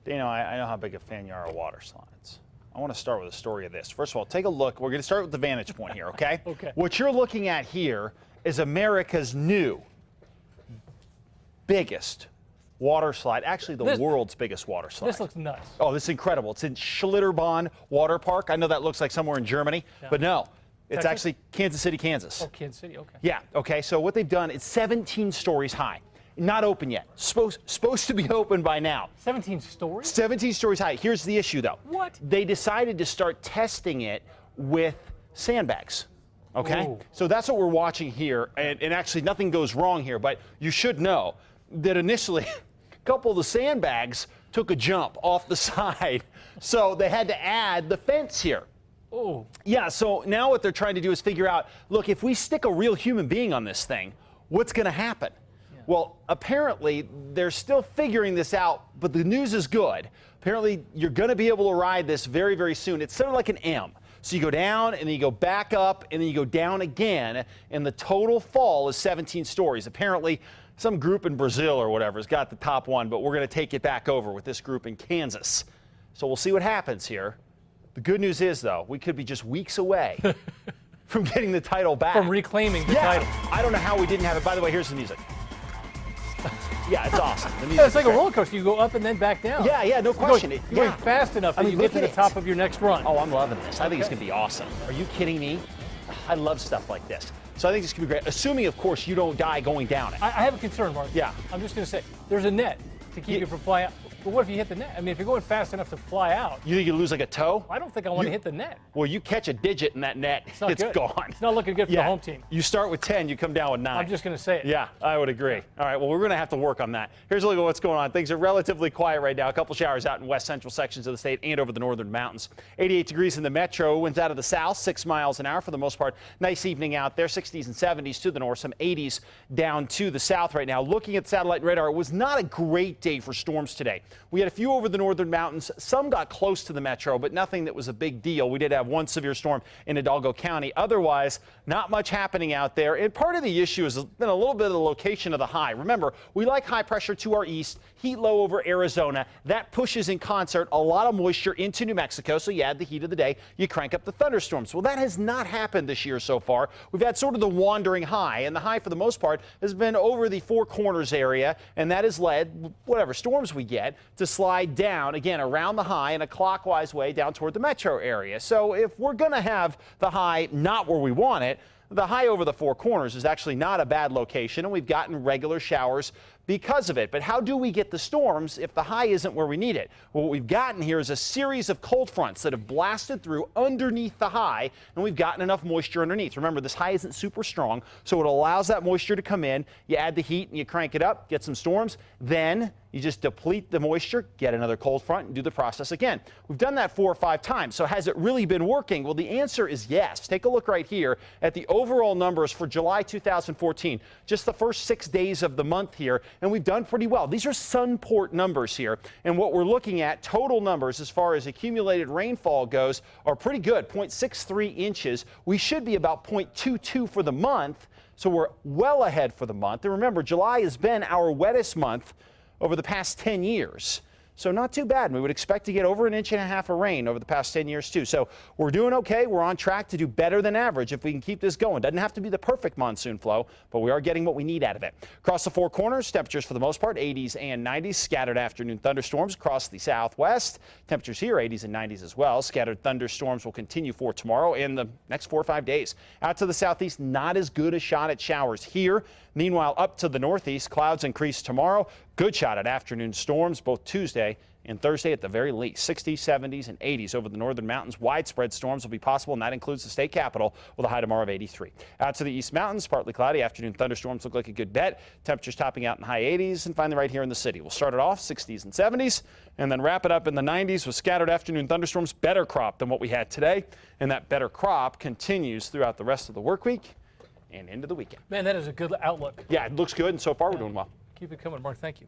Dano, I know how big a fan you are of water slides. I want to start with a story of this. First of all, take a look. We're going to start with the vantage point here, okay? Okay. What you're looking at here is America's new biggest water slide, actually the world's biggest water slide. This looks nuts. Oh, this is incredible. It's in Schlitterbahn Water Park. I know that looks like somewhere in Germany, but no. It's Texas? actually Kansas City, Kansas. Oh, Kansas City, okay. Yeah, okay, so what they've done, it's 17 stories high. Not open yet. Supposed to be open by now. 17 stories? 17 stories high. Here's the issue, though. What? They decided to start testing it with sandbags. Okay? Ooh. So that's what we're watching here. And actually, nothing goes wrong here, but you should know that initially, a couple of the sandbags took a jump off the side. So they had to add the fence here. Oh. Yeah, so now what they're trying to do is figure out, look, if we stick a real human being on this thing, what's going to happen? Well, apparently, they're still figuring this out, but the news is good. Apparently, you're going to be able to ride this very, very soon. It's sort of like an M. So you go down, and then you go back up, and then you go down again, and the total fall is 17 stories. Apparently, some group in Brazil or whatever has got the top one, but we're going to take it back over with this group in Kansas. So we'll see what happens here. The good news is, though, we could be just weeks away from getting the title back. From reclaiming the title. I don't know how we didn't have it. By the way, here's the music. Yeah, it's awesome. It's like a roller coaster. You go up and then back down. Yeah, no question. You're going fast enough that you get to the top of your next run. Oh, I'm loving this. I think it's going to be awesome. Are you kidding me? I love stuff like this. So I think this could be great, assuming, of course, you don't die going down it. I have a concern, Mark. Yeah. I'm just going to say, there's a net to keep you from flying out. But what if you hit the net? I mean, if you're going fast enough to fly out. You think you lose like a toe? I don't think I want to hit the net. Well, you catch a digit in that net, it's good. Gone. It's not looking good for the home team. You start with 10, you come down with 9. I'm just going to say it. Yeah, I would agree. All right, well, we're going to have to work on that. Here's a look at what's going on. Things are relatively quiet right now. A couple showers out in west central sections of the state and over the northern mountains. 88 degrees in the metro. Winds out of the south, 6 miles an hour for the most part. Nice evening out there. 60s and 70s to the north, some 80s down to the south right now. Looking at satellite radar, it was not a great day for storms today. We had a few over the northern mountains. Some got close to the metro, but nothing that was a big deal. We did have one severe storm in Hidalgo County. Otherwise, not much happening out there. And part of the issue has been a little bit of the location of the high. Remember, we like high pressure to our east, heat low over Arizona. That pushes in concert a lot of moisture into New Mexico. So you add the heat of the day, you crank up the thunderstorms. Well, that has not happened this year so far. We've had sort of the wandering high, and the high for the most part has been over the Four Corners area, and that has led whatever storms we get to slide down again around the high in a clockwise way down toward the metro area. So if we're going to have the high not where we want it, the high over the Four Corners is actually not a bad location, and we've gotten regular showers because of it. But how do we get the storms if the high isn't where we need it? Well, what we've gotten here is a series of cold fronts that have blasted through underneath the high, and we've gotten enough moisture underneath. Remember, this high isn't super strong, so it allows that moisture to come in. You add the heat and you crank it up, get some storms. Then you just deplete the moisture, get another cold front, and do the process again. We've done that 4 or 5 times. So has it really been working? Well, the answer is yes. Take a look right here at the overall numbers for July 2014, just the first 6 days of the month here, and we've done pretty well. These are Sunport numbers here, and what we're looking at, total numbers as far as accumulated rainfall goes, are pretty good, 0.63 inches. We should be about 0.22 for the month, so we're well ahead for the month. And remember, July has been our wettest month over the past 10 years. So not too bad. We would expect to get over 1.5 inches of rain over the past 10 years, too. So we're doing okay. We're on track to do better than average if we can keep this going. Doesn't have to be the perfect monsoon flow, but we are getting what we need out of it. Across the Four Corners, temperatures for the most part, 80s and 90s. Scattered afternoon thunderstorms across the southwest. Temperatures here, 80s and 90s as well. Scattered thunderstorms will continue for tomorrow and the next 4 or 5 days. Out to the southeast, not as good a shot at showers here. Meanwhile, up to the northeast, clouds increase tomorrow. Good shot at afternoon storms both Tuesday and Thursday at the very least. 60s, 70s, and 80s over the northern mountains. Widespread storms will be possible, and that includes the state capital with a high tomorrow of 83. Out to the east mountains, partly cloudy. Afternoon thunderstorms look like a good bet. Temperatures topping out in high 80s, and finally right here in the city. We'll start it off 60s and 70s, and then wrap it up in the 90s with scattered afternoon thunderstorms. Better crop than what we had today, and that better crop continues throughout the rest of the work week and into the weekend. Man, that is a good outlook. Yeah, it looks good, and so far we're doing well. Keep it coming, Mark. Thank you.